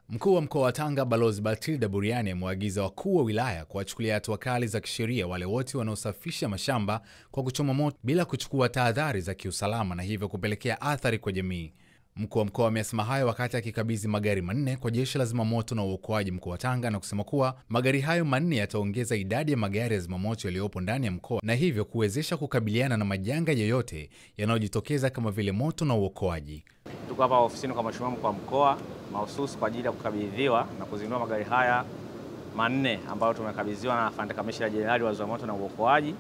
Mkuu wa mkoa wa Tanga Balozi Batilda Buriani amewaagiza wakuu wa wilaya kuwachukulia hatua kali za kisheria wale wote wanaosafisha mashamba kwa kuchoma moto bila kuchukua tahadhari za kiusalama na hivyo kupelekea athari kwa jamii. Mkuu wa mkoa amesema hayo wakati akikabidhi magari manne kwa Jeshi la Zimamoto na Uokoaji mkoa wa Tanga na kusema kuwa magari hayo manne yataongeza idadi ya magari ya zimamoto yaliyopo ndani ya mkoa na hivyo kuwezesha kukabiliana na majanga yoyote yanayojitokeza kama vile moto na uokoaji. Tuko hapa ofisini kwa Mheshimiwa Mkuu wa Mkoa mahususi kwa ajili ya kukabidhiwa na kuzindua magari haya manne ambayo tumekabidhiwa na Afande Kamishna Jenerali wa Zimamoto na Uokoaji,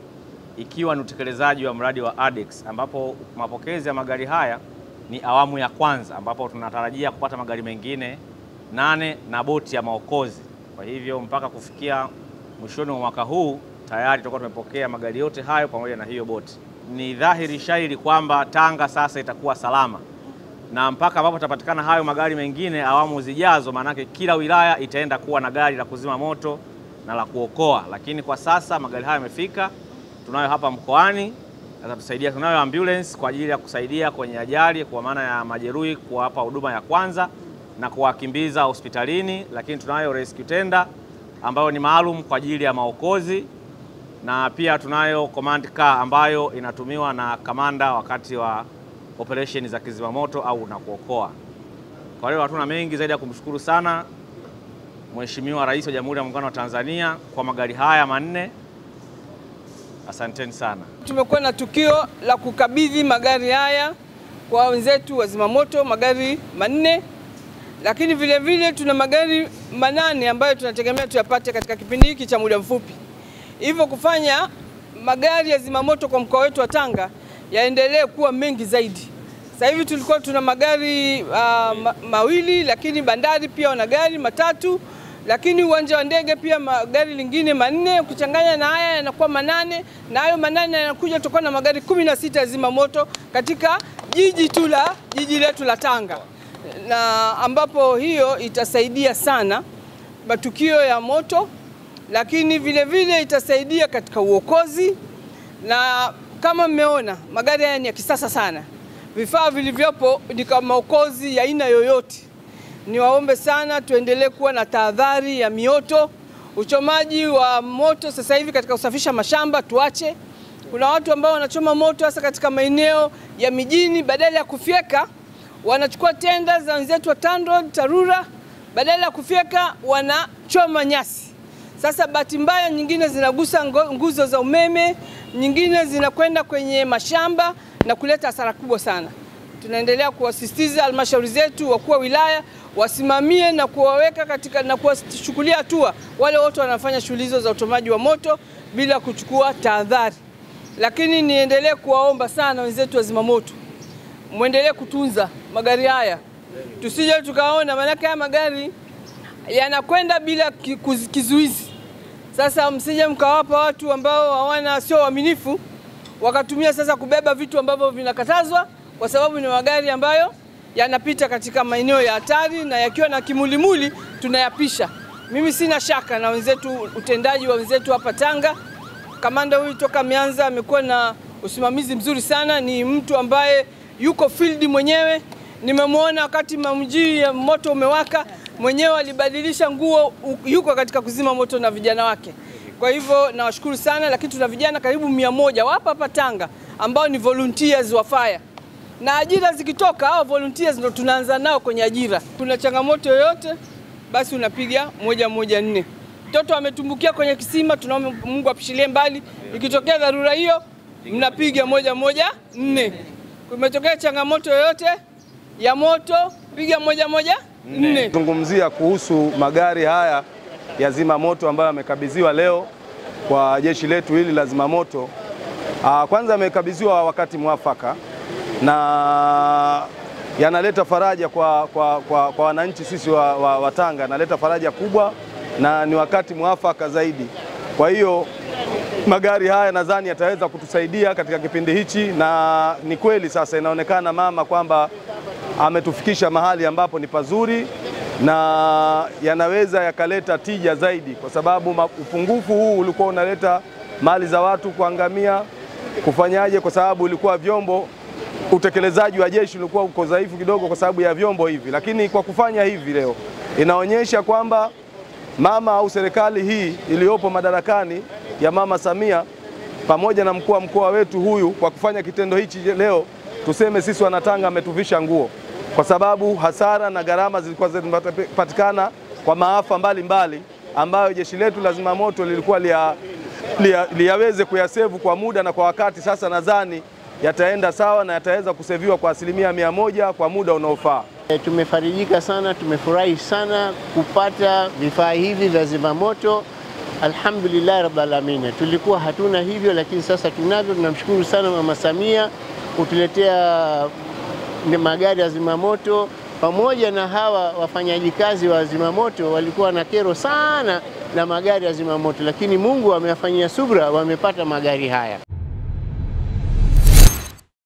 ikiwa ni utekelezaji wa mradi wa ADEX, ambapo mapokezi ya magari haya ni awamu ya kwanza, ambapo tunatarajia kupata magari mengine 8 na boti ya maokozi. Kwa hivyo mpaka kufikia mwishoni wa mwaka huu tayari tutakuwa tumepokea magari yote hayo pamoja na hiyo boti. Ni dhahiri shahiri kwamba Tanga sasa itakuwa salama, na mpaka ambapo tapatikana hayo magari mengine awamu zijazo, maanake kila wilaya itaenda kuwa na gari la kuzima moto na la kuokoa. Lakini kwa sasa magari haya yamefika, tunayo hapa mkoani, atatusaidia. Tunayo ambulance kwa ajili ya kusaidia kwenye ajali, kwa maana ya majeruhi kuwapa huduma ya kwanza na kuwakimbiza hospitalini, lakini tunayo rescue tender ambayo ni maalum kwa ajili ya maokozi, na pia tunayo command car ambayo inatumiwa na kamanda wakati wa operation za kizimamoto au na kuokoa. Kwa hiyo hatuna mengi zaidi ya kumshukuru sana Mheshimiwa Rais wa Jamhuri ya Muungano wa Tanzania kwa magari haya manne. Asanteni sana. Tumekuwa na tukio la kukabidhi magari haya kwa wenzetu wa zimamoto, magari manne, lakini vile vile tuna magari 8 ambayo tunategemea tuyapate katika kipindi hiki cha muda mfupi, hivyo kufanya magari ya zimamoto kwa mkoa wetu wa Tanga yaendelee kuwa mengi zaidi. Sasa hivi tulikuwa tuna magari mawili, lakini bandari pia wana gari 3, lakini uwanja wa ndege pia magari lingine 4, ukichanganya na haya yanakuwa 8, na hayo 8 yanakuja tutakuwa na magari 16 ya zimamoto katika jiji letu la Tanga, na ambapo hiyo itasaidia sana matukio ya moto, lakini vile vile itasaidia katika uokozi. Na kama mmeona magari haya ni ya kisasa sana, vifaa vilivyopo ni kama maokozi ya aina yoyote. Niwaombe sana tuendelee kuwa na tahadhari ya mioto, uchomaji wa moto. Sasa hivi katika kusafisha mashamba tuache. Kuna watu ambao wanachoma moto hasa katika maeneo ya mijini, badala ya kufyeka wanachukua tenda za wenzetu wa TANROADS, TARURA, badala ya kufyeka wanachoma nyasi. Sasa bahati mbaya nyingine zinagusa nguzo za umeme, nyingine zinakwenda kwenye mashamba na kuleta hasara kubwa sana. Tunaendelea kuwasisitiza halmashauri zetu, wakuu wa wilaya wasimamie na kuwaweka katika na kuwachukulia hatua wale wote wanafanya shughuli hizo za uchomaji wa moto bila kuchukua tahadhari. Lakini niendelee kuwaomba sana wenzetu wa zimamoto, muendelee kutunza magari haya. Tusije tukaona maana haya magari yanakwenda bila kizuizi. Sasa msije mkawapa watu ambao sio waaminifu wakatumia sasa kubeba vitu ambavyo vinakatazwa, kwa sababu ni magari ambayo yanapita katika maeneo ya hatari, na yakiwa na kimulimuli tunayapisha. Mimi sina shaka na wenzetu, utendaji wa wenzetu hapa Tanga. Kamanda huyu toka ameanza amekuwa na usimamizi mzuri sana, ni mtu ambaye yuko field mwenyewe. Nimemwona wakati mji ya moto umewaka mwenyewe alibadilisha nguo, yuko katika kuzima moto na vijana wake. Kwa hivyo nawashukuru sana, lakini tuna vijana karibu 100 hapa Tanga ambao ni volunteers wa fire. Na ajira zikitoka hao volunteers ndo tunaanza nao kwenye ajira. Kuna changamoto yoyote basi unapiga 114. Mtoto ametumbukia kwenye kisima, tunaomba Mungu apishilie mbali. Ikitokea dharura hiyo mnapiga 114. Kumetokea changamoto yoyote ya moto piga 114. Zungumzia kuhusu magari haya ya zimamoto ambayo yamekabidhiwa leo kwa jeshi letu hili la zimamoto. Kwanza yamekabidhiwa wakati mwafaka na yanaleta faraja kwa wananchi sisi wa Tanga, yanaleta faraja kubwa na ni wakati mwafaka zaidi. Kwa hiyo magari haya nadhani yataweza kutusaidia katika kipindi hichi, na ni kweli sasa inaonekana mama kwamba ametufikisha mahali ambapo ni pazuri na yanaweza yakaleta tija zaidi, kwa sababu upungufu huu ulikuwa unaleta mali za watu kuangamia. Kufanyaje? Kwa sababu ilikuwa vyombo utekelezaji wa jeshi ulikuwa uko dhaifu kidogo kwa sababu ya vyombo hivi, lakini kwa kufanya hivi leo inaonyesha kwamba mama au serikali hii iliyopo madarakani ya Mama Samia pamoja na mkuu wa mkoa wetu huyu, kwa kufanya kitendo hichi leo, tuseme sisi Wanatanga ametuvisha nguo, kwa sababu hasara na gharama zilikuwa zinapatikana kwa maafa mbalimbali ambayo jeshi letu la zimamoto lilikuwa liyaweze kuyasevu kwa muda na kwa wakati. Sasa nadhani yataenda sawa na yataweza kuseviwa kwa 100% kwa muda unaofaa. Tumefarijika sana, tumefurahi sana kupata vifaa hivi vya zimamoto. Alhamdulillah rabbil alamin. Tulikuwa hatuna hivyo, lakini sasa tunavyo. Tunamshukuru sana Mama Samia kutuletea magari ya zimamoto. Pamoja na hawa wafanyaji kazi wa zimamoto walikuwa na kero sana na magari ya zimamoto, lakini Mungu amewafanyia subra, wamepata magari haya.